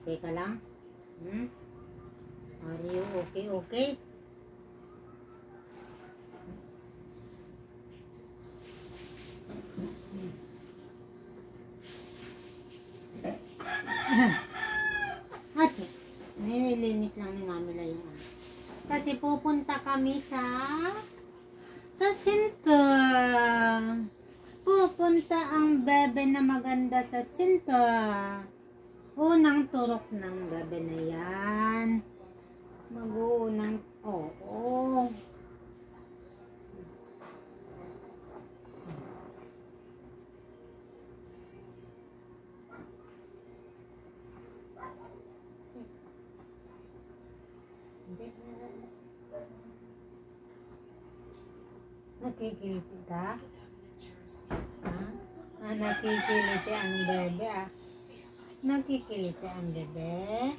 Okay ka lang? Are you okay? Okay? Ate, nililinis lang ni Mami la yung ano. Kasi pupunta kami sa center. Pupunta ang bebe na maganda sa center. Unang turok ng bebe na yan. Mag-uunang, oo. Nakikiliti ka? Nakikiliti ang bebe ah. Nakikiliti ang bebe.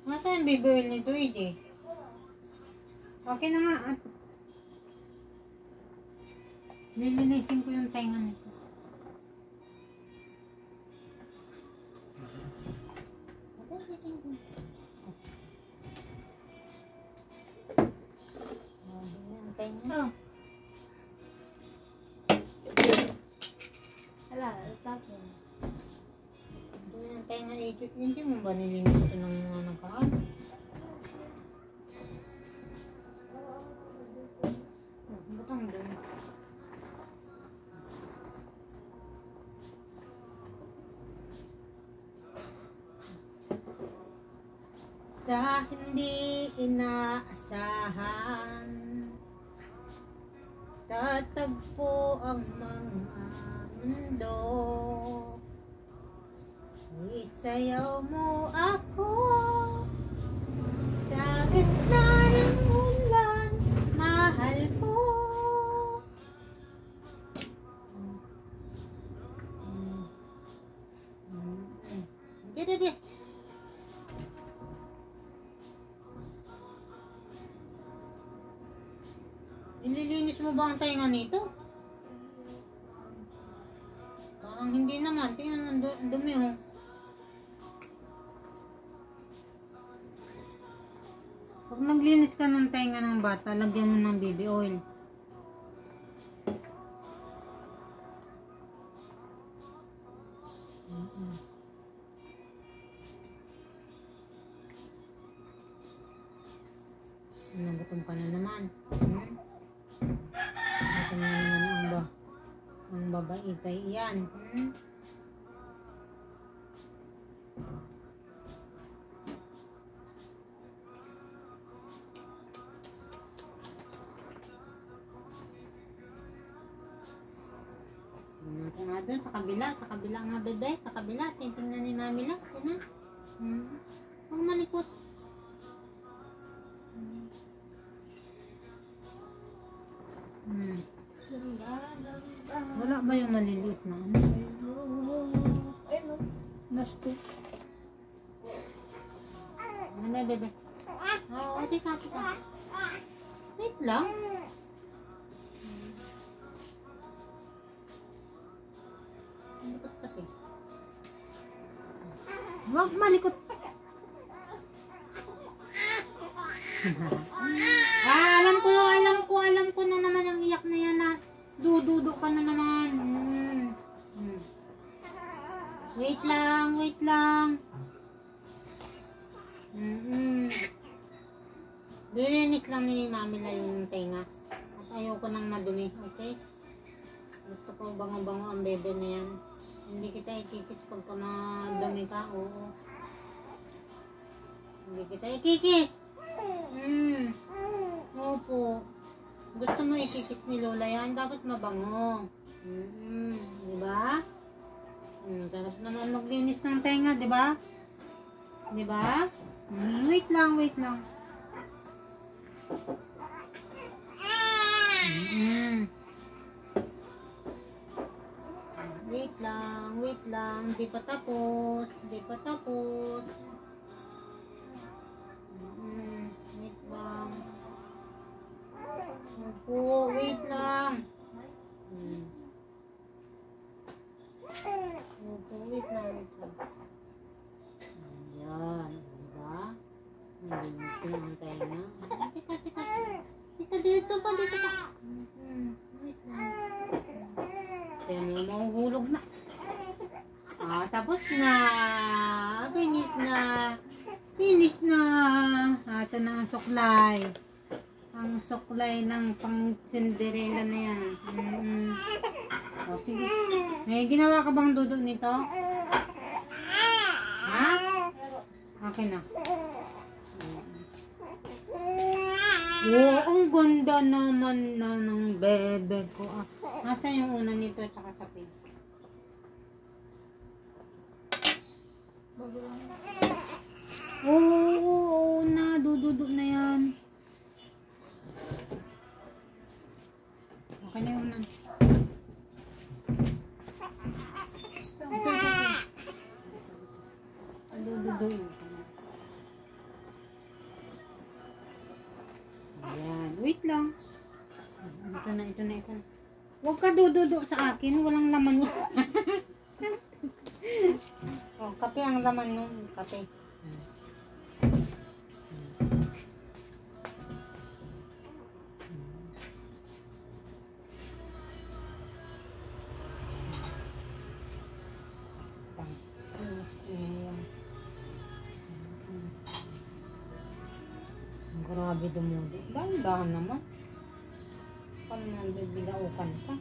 Nasaan baby oil nito, EJ? Okay na nga. Nilinisin ko yung tainga nito. Oh. Hala, tapos. Ito yung tainga nito. Hindi mo ba nilinis ito ng mga nakaan? Butang doon. Sa hindi inaasahan, tatagpo ang mga mundo. Isayaw mo ako sa gitna ng ulan, mahal ko. Gede. Ililinis mo ba ang tainga nito? Parang hindi naman. Tingnan mo, dumi oh. Pag naglinis ka ng tainga ng bata, lagyan mo ng baby oil. Nagutom ka na naman. Gutom na naman ang babae kay iyan. Natin nga doon sa kabila nga bebe, sa kabila, titingnan ni Mami lang. Ito na. Huwag malikot. Wala ba yung maliliit na ano? Ayun, nasto. Ano na bebe? Oo, di kapi ka. Wait lang. Huwag malikot. Alam ko na naman ang iyak na yan na dududo ka na naman. Wait lang. Dilinis lang ni Mami na yung tenga. At ayoko nang madumi, okay? Gusto ko bango-bango ang bebe na yan. Hindi kita ikikis pagka madumi ka, oo. Hindi kita ikikis. Opo. Gusto mo ikikis ni Lola yan, dapat mabango. Diba? Sarap naman maglinis ng tenga, diba? Diba? Wait lang. Wait lang. Di pa tapos. Wait lang. Opo, wait lang. Opo, wait lang. Ayan, diba? Nalinis ko ang tenga. Teka. Teka, dito pa. Wait lang. Kaya mo, mahuhulog na. Tapos na. Finish na. Ito na ang suklay. Ang suklay ng pang Cinderella na yan. Sige. May ginawa ka bang dudo nito? Ha? Okay na. Ang ganda naman na ng bebe ko. Nasaan yung una nito tsaka sa face? Oo na, dududo na yan. Okay na yung una. Dududo yun. Ayan, wait lang. Ito na. Huwag ka dududo sa akin, walang laman yun. Kape ang laman nun, kape. Grabe dumudo. Dahan naman. Paano nabibigaukan ka?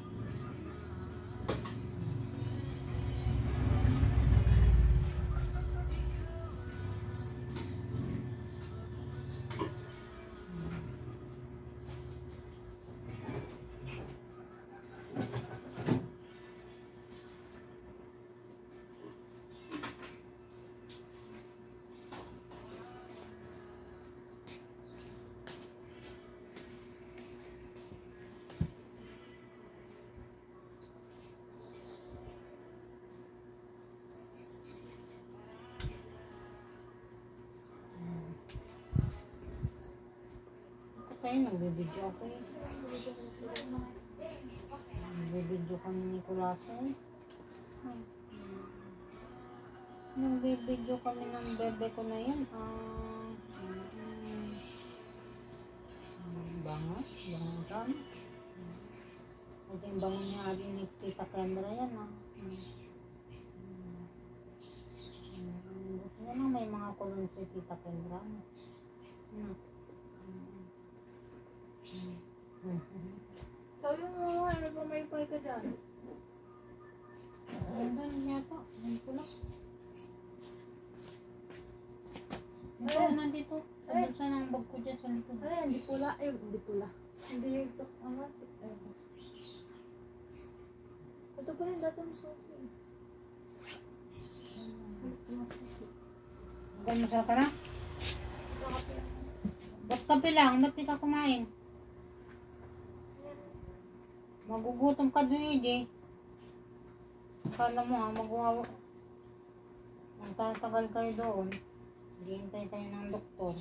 Kaya nagbibidyo ako eh. Nagbibidyo kami ni Kulasan. Nagbibidyo kami ng bebe ko na yan. Bangas. Ito yung bangon niya ating ni Tita Kendra yan. Buti na lang may mga kulon si Tita Kendra. So yung ano ba may pay ka dyan? Doon yata. Doon ko lang. Ito, nandito. Saan ang bag ko dyan sa likod? Ay, hindi pula. Hindi pula. Hindi yung ito. Ito pa rin dati ng susi. Hanggang masaya ka na? Ba't kape lang? Ba't di ka kumain? Magugutom ka doon, eh. Akala mo, magwawa. Ang tatagal kayo doon. Hihintay tayo ng doktor.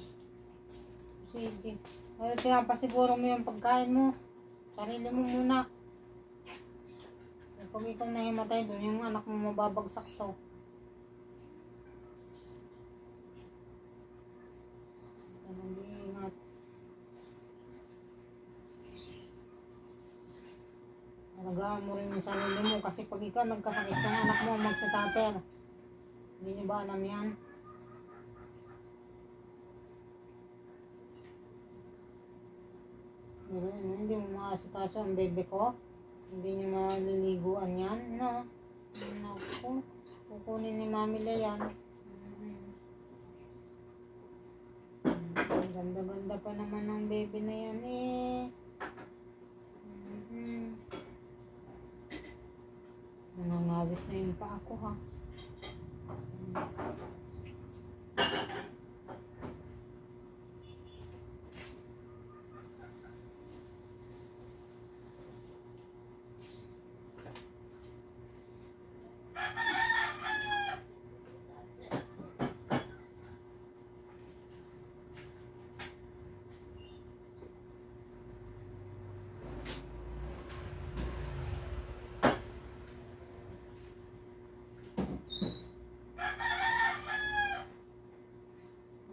Sige. Kaya pa siguro mo yung pagkain mo. Sarili mo muna. Pag ikaw nahimatay doon, yung anak mo mababagsak to. Ingat. Alagaan mo rin yung sarili mo kasi pag ikaw nagkasakit yung anak mo magsasaper. Hindi nyo ba alam yan? Hindi mo maasikaso ang bebe ko. Hindi nyo maliliguan yan, no? Naku, kukunin ni Mami La yan. Ganda-ganda pa naman ng bebe na yan, eh. Nangangawit na yung pa ako, ha?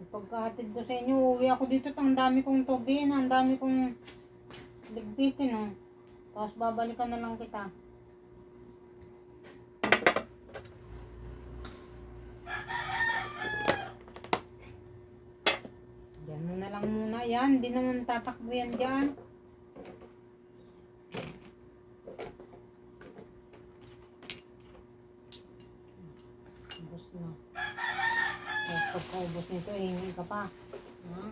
pagkahatid ko sa inyo, uwi ako dito, ang dami kong tubin, ang dami kong ligpitin, oh. Tapos babalikan na lang kita. Diyan mo na lang muna. Yan, di naman tatakbo yan dyan. Ubus na. Tapos pagkaubos nito, hingi ka pa. Ha?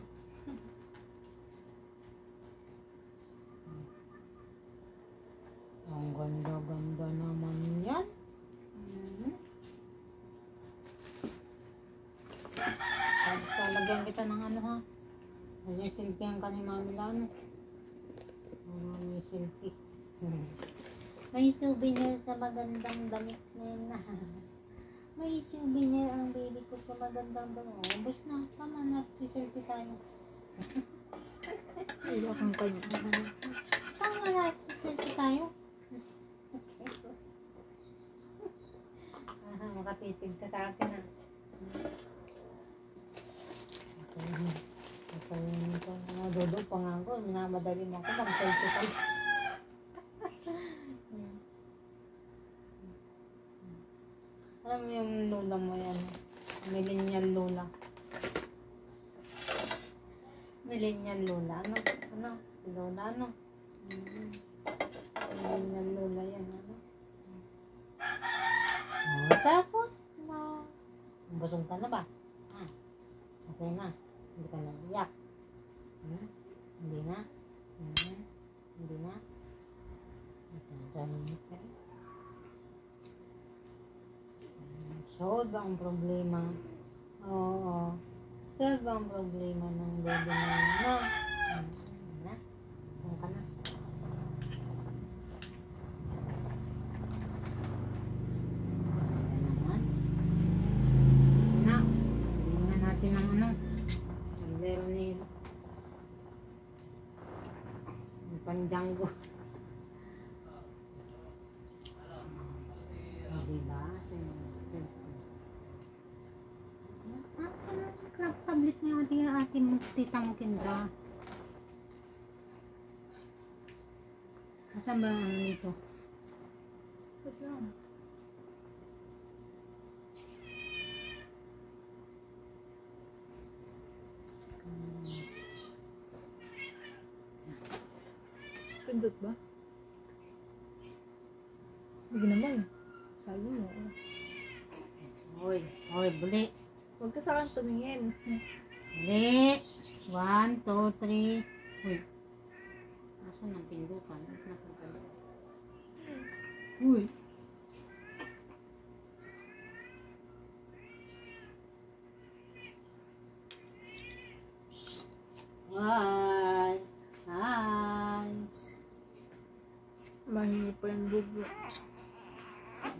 Ang ganda-ganda naman yan. Talagyan kita ng ano ha. Kasi silpihan ka ni Mami Lano. May silpi. May souvenir sa magandang damit na yun na. May souvenir ang baby ko sa magandang damit. Oh, ubos na. Tama na. Sisilpi tayo. Iba kang kanya. Tama na. Sisilpi tayo. Makatitig ka sa akin ha. Dodo pa nga ako, minamadali mo ako, mag-selfie ka. Alam mo yung lola mo yan, millennial lola. Millennial lola, ano? Ano? Si lola, ano? Millennial lola yan, ano? Tapos na. Busog ka na ba? Okay na. Hindi ka na iyak. Hindi na. Hindi na. Solve ang problema. Oo. Solve ang problema ng baby na yun. No. Hindi na. Hindi ka na. Natin ang ano sombrero ni Panjanggo, diba? Saan tablet niya ating titang Kendra? Saan ba ang ano nito? Wait lang. Pindot ba? Hindi naman. Sabi mo. Hoy, buli. Huwag ka sa akin tumingin. Buli. 1, 2, 3. Uy. Asan ang pindutan? Uy. Hi. Hi. Mahingi pa yung bubo.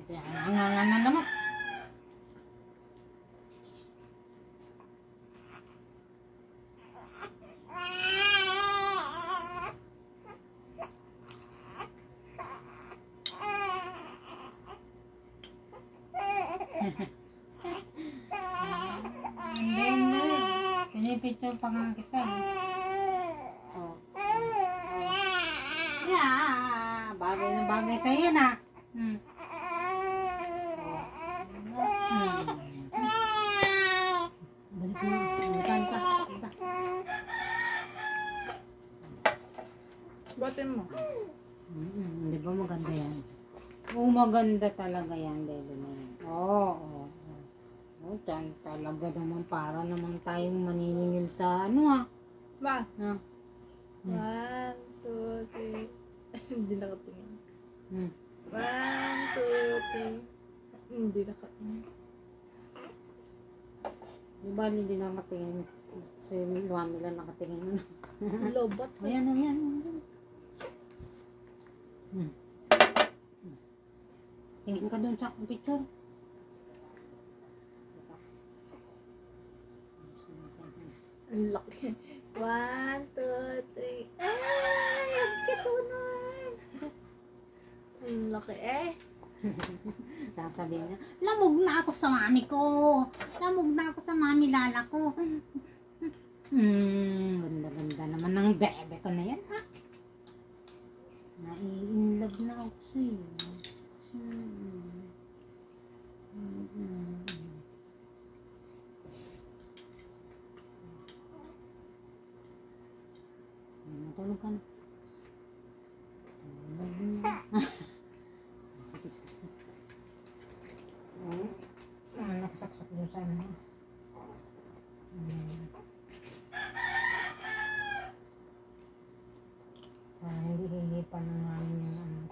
Diyan nga na naman. Hindi. Pinipicture pa nga kita eh. Oh. Yeah, bagay na bagay sa'yo yan ah. Balik mo, balikan ka. Batin mo. Di ba maganda yan? Oo, maganda talaga yan, baby na yan. Oo. Diyan talaga naman para naman tayong maniningil sa ano ah. Ma. Ha? 1, 2, 3. Hindi nakatingin. 1, 2, 3. Hindi nakatingin. Di ba hindi nakatingin? Si Mami lang nakatingin. Lobot. Ayan. Tingin ka doon sa picture. Ang laki. 1, 2, 3. Ay! Ang cute nun! Ang laki eh. Sasabihin niya, lamog na ako sa mami ko. Lamog na ako sa mami lala ko. Ganda-ganda naman ng bebe ko na yan, ha? Nai-inlove na ako sa'yo. Matulog ka na. Tulog na. Sakit-sakit. Nakasaksak doon sa ano. Hindi hihipan ng namin yung ano.